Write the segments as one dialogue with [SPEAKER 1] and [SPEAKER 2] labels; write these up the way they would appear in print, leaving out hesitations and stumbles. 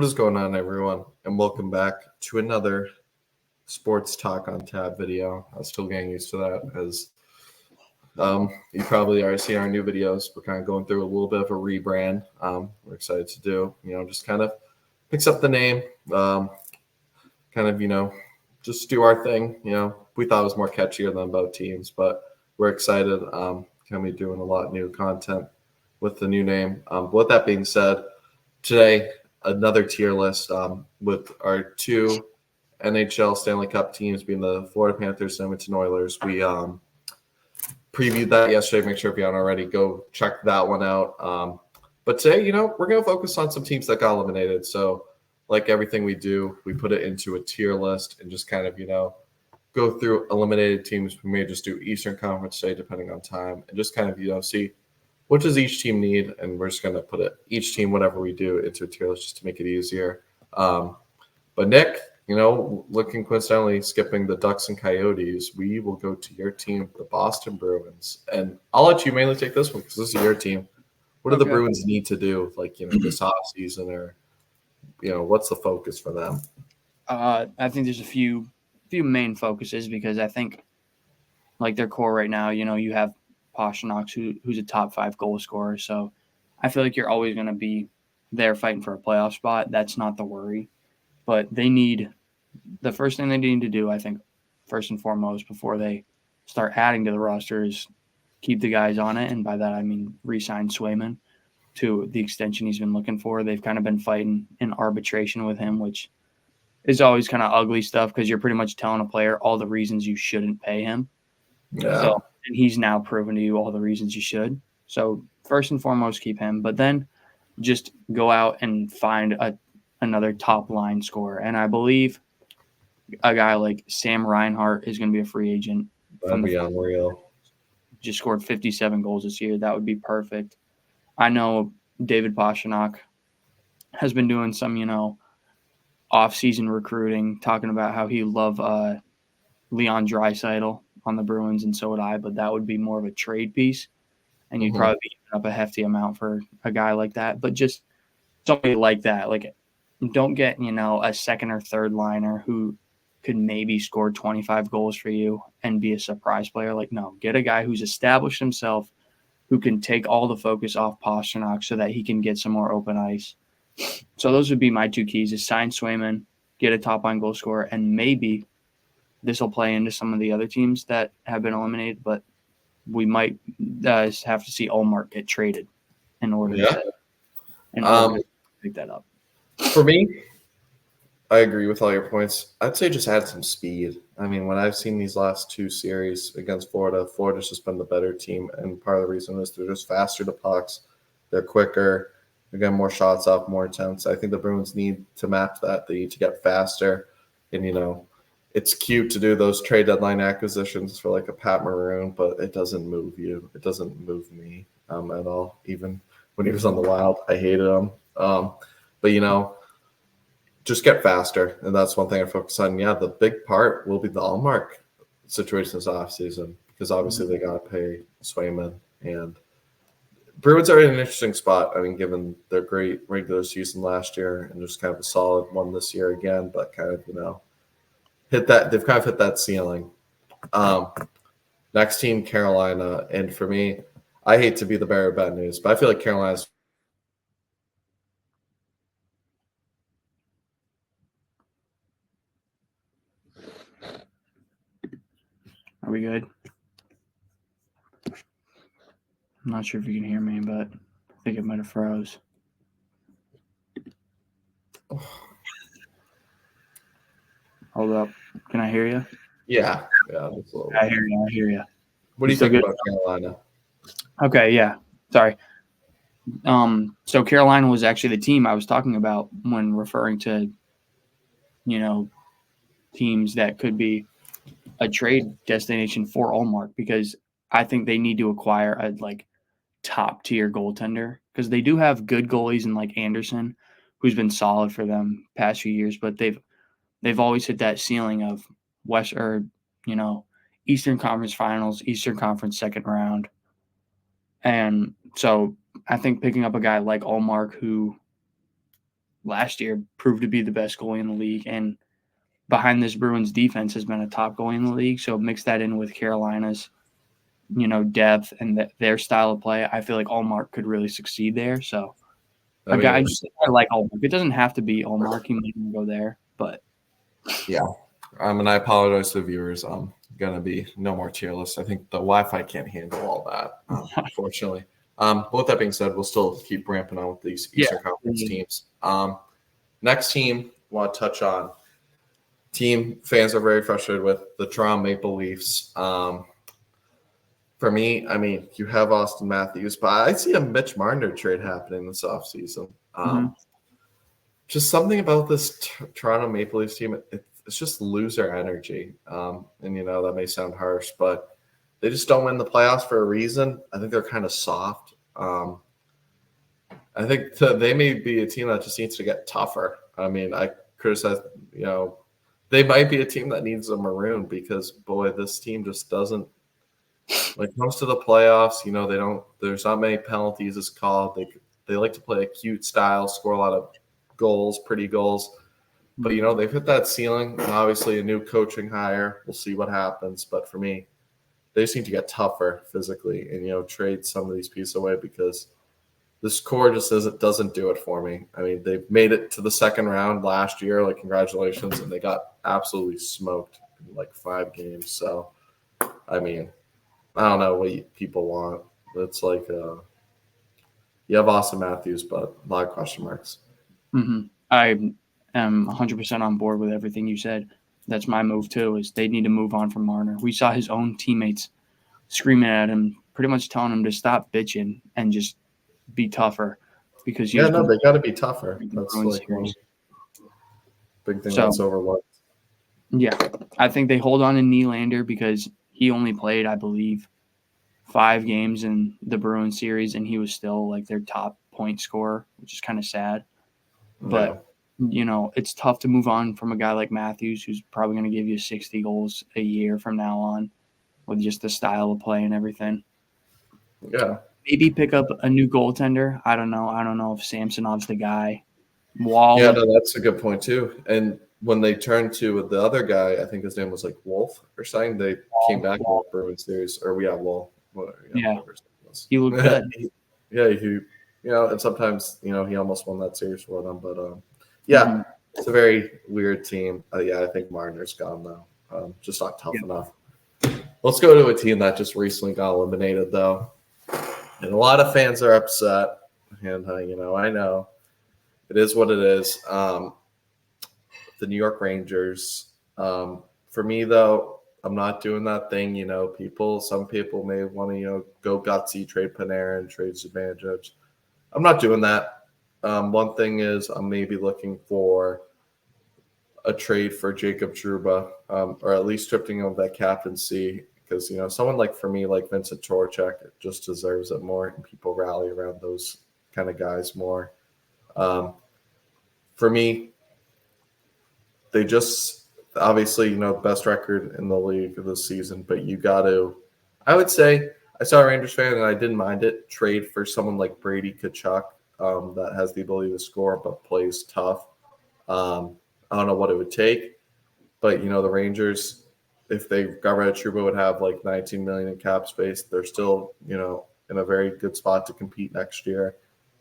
[SPEAKER 1] What is going on, everyone? And welcome back to another Sports Talk on Tab video. I'm still getting used to that as you probably are seeing our new videos. We're kind of going through a little bit of a rebrand. We're excited to do, just kind of mix up the name, just do our thing. We thought it was more catchier than both teams, but we're excited. Going to be doing a lot of new content with the new name. With that being said, today, another tier list with our two NHL Stanley Cup teams being the Florida Panthers and Edmonton Oilers. We previewed that yesterday. Make sure if you haven't already, go check that one out. But today, we're going to focus on some teams that got eliminated. So like everything we do, we put it into a tier list and just kind of, go through eliminated teams. We may just do Eastern Conference today, depending on time, and just kind of, see what does each team need, and we're just going to put each team, whatever we do, into a tier list just to make it easier. But Nick, looking coincidentally, skipping the Ducks and Coyotes, we will go to your team, the Boston Bruins. And I'll let you mainly take this one because this is your team. What do the Bruins need to do, this offseason, or, what's the focus for them?
[SPEAKER 2] I think there's a few main focuses because I think, their core right now, you have Pastrnak, who's a top 5 goal scorer. So I feel like you're always going to be there fighting for a playoff spot. That's not the worry. But the first thing they need to do, I think, first and foremost, before they start adding to the roster is keep the guys on it. And by that, I mean re-sign Swayman to the extension he's been looking for. They've kind of been fighting in arbitration with him, which is always kind of ugly stuff because you're pretty much telling a player all the reasons you shouldn't pay him.
[SPEAKER 1] Yeah.
[SPEAKER 2] So, and he's now proven to you all the reasons you should. So first and foremost, keep him. But then just go out and find another top line scorer. And I believe a guy like Sam Reinhart is going to be a free agent.
[SPEAKER 1] That'd be unreal.
[SPEAKER 2] Just scored 57 goals this year. That would be perfect. I know David Pastrnak has been doing some, off-season recruiting, talking about how he loved Leon Draisaitl on the Bruins, and so would I, but that would be more of a trade piece, and you'd probably be giving up a hefty amount for a guy like that. But just somebody like that, don't get, a second or third liner who could maybe score 25 goals for you and be a surprise player. No, get a guy who's established himself, who can take all the focus off Pastrnak so that he can get some more open ice. So those would be my two keys: is sign Swayman, get a top line goal scorer, and maybe this will play into some of the other teams that have been eliminated, but we might have to see Ullmark get traded in order to pick that up.
[SPEAKER 1] For me, I agree with all your points. I'd say just add some speed. I mean, when I've seen these last two series against Florida, Florida's just been the better team, and part of the reason is they're just faster to pucks, they're quicker, they're getting more shots off, more attempts. I think the Bruins need to match that. They need to get faster, and it's cute to do those trade deadline acquisitions for a Pat Maroon, but it doesn't move you. It doesn't move me at all. Even when he was on the Wild, I hated him. But just get faster, and that's one thing I focus on. Yeah, the big part will be the Ullmark situation this offseason because obviously they got to pay Swayman, and Bruins are in an interesting spot. I mean, given their great regular season last year and just kind of a solid one this year again, but kind of they've kind of hit that ceiling. Next team, Carolina, and for me, I hate to be the bearer of bad news, but I feel like Carolina's.
[SPEAKER 2] Are we good? I'm not sure if you can hear me, but I think it might have froze. Hold up. Can I hear you?
[SPEAKER 1] Yeah.
[SPEAKER 2] I hear you.
[SPEAKER 1] What do you think about Carolina?
[SPEAKER 2] Okay, yeah. Sorry. So Carolina was actually the team I was talking about when referring to, teams that could be a trade destination for Ullmark, because I think they need to acquire a top tier goaltender, because they do have good goalies in Anderson, who's been solid for them past few years, but they've always hit that ceiling of Eastern Conference Finals, Eastern Conference second round. And so I think picking up a guy like Ullmark, who last year proved to be the best goalie in the league, and behind this Bruins defense has been a top goalie in the league. So mix that in with Carolina's, depth and their style of play. I feel like Allmark could really succeed there. So
[SPEAKER 1] I mean,
[SPEAKER 2] I like Allmark. It doesn't have to be Allmark. He might go there, but
[SPEAKER 1] yeah. And I apologize to the viewers. I'm gonna be no more tier list. I think the Wi-Fi can't handle all that, unfortunately. But with that being said, we'll still keep ramping on with these Eastern Conference teams. Next team I want to touch on. Team fans are very frustrated with the Toronto Maple Leafs. For me, I mean, you have Austin Matthews, but I see a Mitch Marner trade happening this offseason. Just something about this Toronto Maple Leafs team, it's just loser energy. And, that may sound harsh, but they just don't win the playoffs for a reason. I think they're kind of soft. I think they may be a team that just needs to get tougher. I mean, I criticize, they might be a team that needs a maroon because, boy, this team just doesn't. Like most of the playoffs, they don't. There's not many penalties as called. They like to play a cute style, score a lot of goals, pretty goals. But they've hit that ceiling. And obviously, a new coaching hire. We'll see what happens. But for me, they just need to get tougher physically and trade some of these pieces away because this core just doesn't do it for me. I mean, they made it to the second round last year. Like, congratulations, and they got absolutely smoked in like 5 games. So, I mean. I don't know what people want. It's like you have Austin Matthews, but a lot of question marks.
[SPEAKER 2] I am 100% on board with everything you said. That's my move too. Is they need to move on from Marner. We saw his own teammates screaming at him, pretty much telling him to stop bitching and just be tougher. Because
[SPEAKER 1] they got to be tougher. That's like one big thing that's overlooked.
[SPEAKER 2] Yeah, I think they hold on to Nylander because he only played, I believe, 5 games in the Bruins series, and he was still like their top point scorer, which is kind of sad. But, it's tough to move on from a guy like Matthews, who's probably going to give you 60 goals a year from now on with just the style of play and everything.
[SPEAKER 1] Yeah.
[SPEAKER 2] Maybe pick up a new goaltender. I don't know. I don't know if Samsonov's the guy.
[SPEAKER 1] That's a good point too. And when they turned to the other guy, I think his name was like Wolf or something. They came back in the Bruins series, or Wolf.
[SPEAKER 2] He looked good.
[SPEAKER 1] And sometimes he almost won that series for them. But it's a very weird team. I think Marner's gone though. Just not tough enough. Let's go to a team that just recently got eliminated though, and a lot of fans are upset. And I know it is what it is. The New York Rangers. For me, though, I'm not doing that thing. Some people may want to, go gutsy, trade Panarin, trade Zibanejad. I'm not doing that. One thing is I'm maybe looking for a trade for Jacob Trouba, or at least stripping of that captaincy because, someone for me, like Vincent Trocheck, just deserves it more, and people rally around those kind of guys more. For me, they just obviously, best record in the league this season, but you got to, I would say, I saw a Rangers fan and I didn't mind it, trade for someone like Brady Tkachuk that has the ability to score but plays tough. I don't know what it would take, but, the Rangers, if they got rid of Trouba, would have like $19 million in cap space. They're still, in a very good spot to compete next year.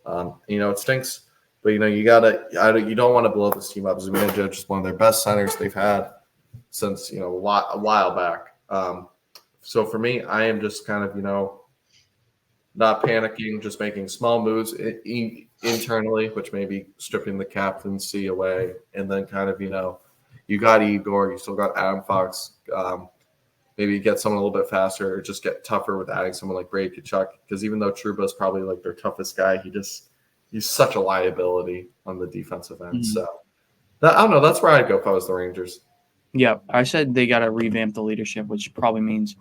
[SPEAKER 1] It stinks. But, you don't want to blow this team up. Zibanejad is one of their best centers they've had since, a while back. So for me, I am just kind of, not panicking, just making small moves internally, which may be stripping the captaincy away. And then kind of, you got Igor, you still got Adam Fox. Maybe get someone a little bit faster or just get tougher with adding someone like Brady Tkachuk. Because even though Trouba is probably like their toughest guy, he's such a liability on the defensive end. So I don't know. That's where I'd go if I was the Rangers.
[SPEAKER 2] Yeah, I said they got to revamp the leadership, which probably means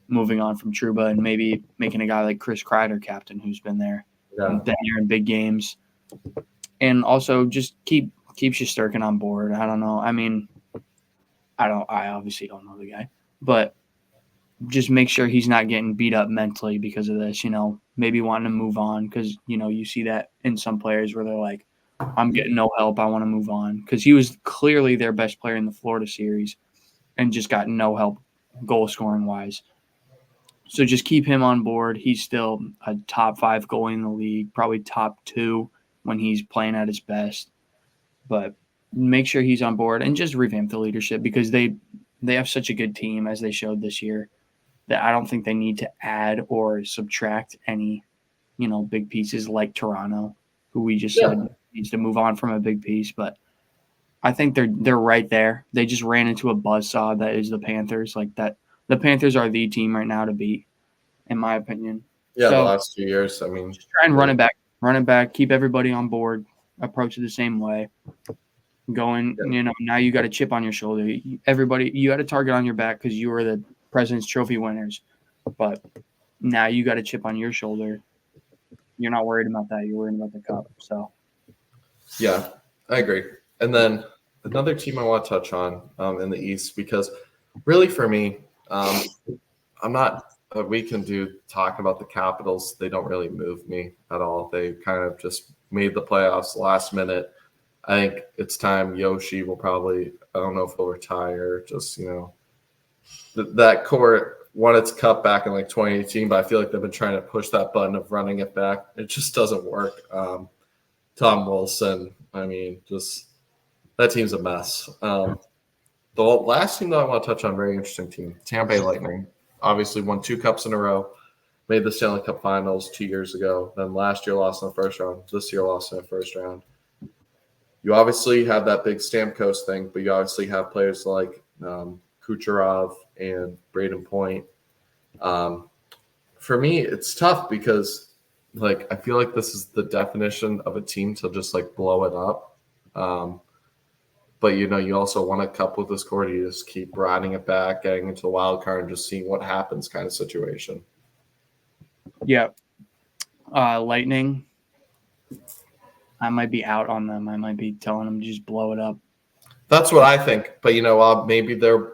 [SPEAKER 2] moving on from Trouba and maybe making a guy like Chris Kreider captain, who's been there, been there in big games, and also just keep Shesterkin on board. I don't know. I mean, I obviously don't know the guy, but just make sure he's not getting beat up mentally because of this. Maybe wanting to move on because you see that in some players where they're like, I'm getting no help. I want to move on, because he was clearly their best player in the Florida series and just got no help goal scoring wise. So just keep him on board. He's still a top 5 goalie in the league, probably top 2 when he's playing at his best. But make sure he's on board and just revamp the leadership, because they have such a good team, as they showed this year, that I don't think they need to add or subtract any, big pieces like Toronto, who we just said needs to move on from a big piece. But I think they're right there. They just ran into a buzzsaw that is the Panthers. Like that, the Panthers are the team right now to beat, in my opinion.
[SPEAKER 1] Yeah,
[SPEAKER 2] So
[SPEAKER 1] the last 2 years. I mean,
[SPEAKER 2] just try and run it back, keep everybody on board, approach it the same way. Going, now you got a chip on your shoulder. Everybody, you had a target on your back because you were the President's Trophy winners, but now you got a chip on your shoulder. You're not worried about that. You're worried about the cup. So,
[SPEAKER 1] yeah, I agree. And then another team I want to touch on in the East, because really for me, I'm not. We can talk about the Capitals. They don't really move me at all. They kind of just made the playoffs last minute. I think it's time. Yoshi will probably. I don't know if he'll retire. Just that core won its cup back in like 2018, but I feel like they've been trying to push that button of running it back. It just doesn't work. Tom Wilson. I mean, just that team's a mess. The last team that I want to touch on, very interesting team, Tampa Bay Lightning. Obviously won 2 cups in a row, made the Stanley Cup Finals 2 years ago. Then last year lost in the first round. This year lost in the first round. You obviously have that big Stamkos thing, but you obviously have players like Kucherov and Braden Point. For me, it's tough because I feel like this is the definition of a team to just blow it up. But you also want a cup with this core. You just keep riding it back, getting into the wild card, and just seeing what happens, kind of situation.
[SPEAKER 2] yeah, Lightning. I might be out on them. I might be telling them to just blow it up.
[SPEAKER 1] That's what I think. But maybe they're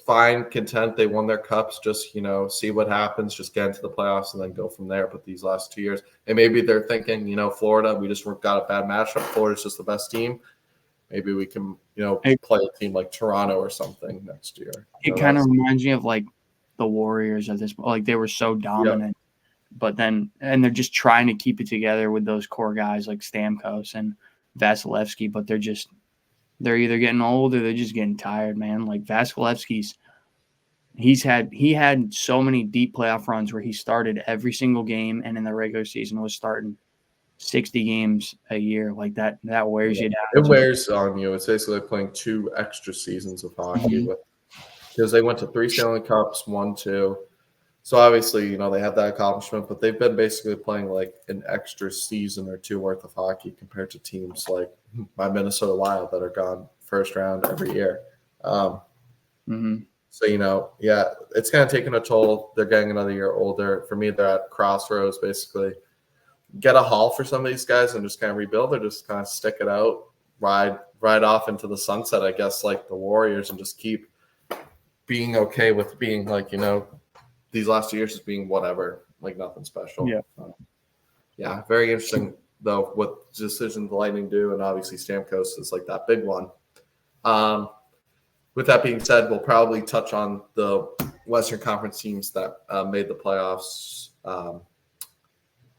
[SPEAKER 1] fine, content. They won their cups. Just see what happens. Just get into the playoffs and then go from there. But these last 2 years, and maybe they're thinking, Florida. We just got a bad matchup. Florida's just the best team. Maybe we can, play a team like Toronto or something next year.
[SPEAKER 2] It kind of reminds me of the Warriors at this point. They were so dominant, but then they're just trying to keep it together with those core guys like Stamkos and Vasilevsky. But they're either getting old or they're just getting tired, man. Like Vasilevsky's, he had so many deep playoff runs where he started every single game, and in the regular season was starting 60 games a year. Like that wears you down.
[SPEAKER 1] It wears on you. It's basically playing 2 extra seasons of hockey because they went to 3 Stanley Cups, 1, 2. So obviously, they have that accomplishment, but they've been basically playing an extra season or 2 worth of hockey compared to teams like my Minnesota Wild that are gone first round every year. So, it's kind of taking a toll. They're getting another year older. For me, they're at crossroads, basically. Get a haul for some of these guys and just kind of rebuild, or just kind of stick it out, ride off into the sunset, I guess, like the Warriors, and just keep being okay with being these last 2 years just being whatever, nothing special. Yeah, very interesting though what decision the Lightning do, and obviously Stamkos is that big one. With that being said, we'll probably touch on the Western Conference teams that made the playoffs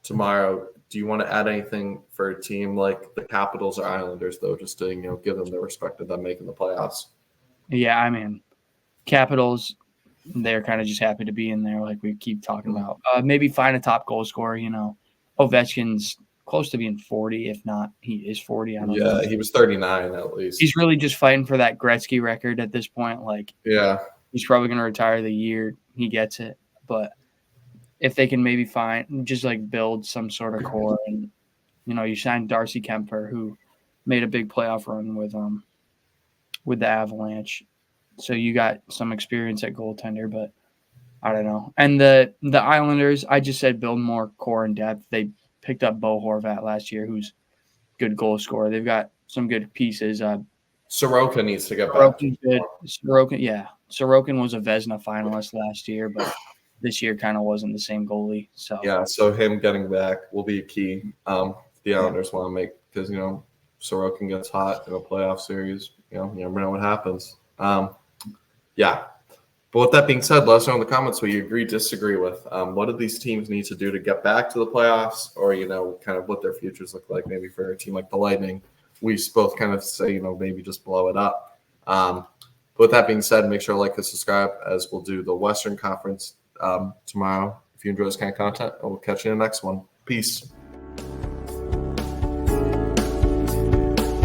[SPEAKER 1] tomorrow. Do you want to add anything for a team like the Capitals or Islanders, though, just to give them the respect of them making the playoffs?
[SPEAKER 2] Yeah, I mean, Capitals, they're kind of just happy to be in there, like we keep talking about. Maybe find a top goal scorer. Ovechkin's close to being 40, if not, he is 40. I don't know.
[SPEAKER 1] Yeah, he was 39 at least.
[SPEAKER 2] He's really just fighting for that Gretzky record at this point. He's probably going to retire the year he gets it, but if they can maybe build some sort of core, and you signed Darcy Kemper, who made a big playoff run with the Avalanche, so you got some experience at goaltender. But I don't know. And the Islanders, I just said build more core and depth. They picked up Bo Horvat last year, who's good goal scorer. They've got some good pieces.
[SPEAKER 1] Sorokin needs to get back.
[SPEAKER 2] Sorokin was a Vezina finalist last year, but this year kind of wasn't the same goalie. So
[SPEAKER 1] him getting back will be key. The Islanders want to make because Sorokin gets hot in a playoff series. You never know what happens. Yeah. But with that being said, let us know in the comments what you agree, disagree with. What do these teams need to do to get back to the playoffs, or kind of what their futures look like? Maybe for a team like the Lightning, we both kind of say maybe just blow it up. But with that being said, make sure to like and subscribe, as we'll do the Western Conference tomorrow. If you enjoy this kind of content, we'll catch you in the next one. Peace.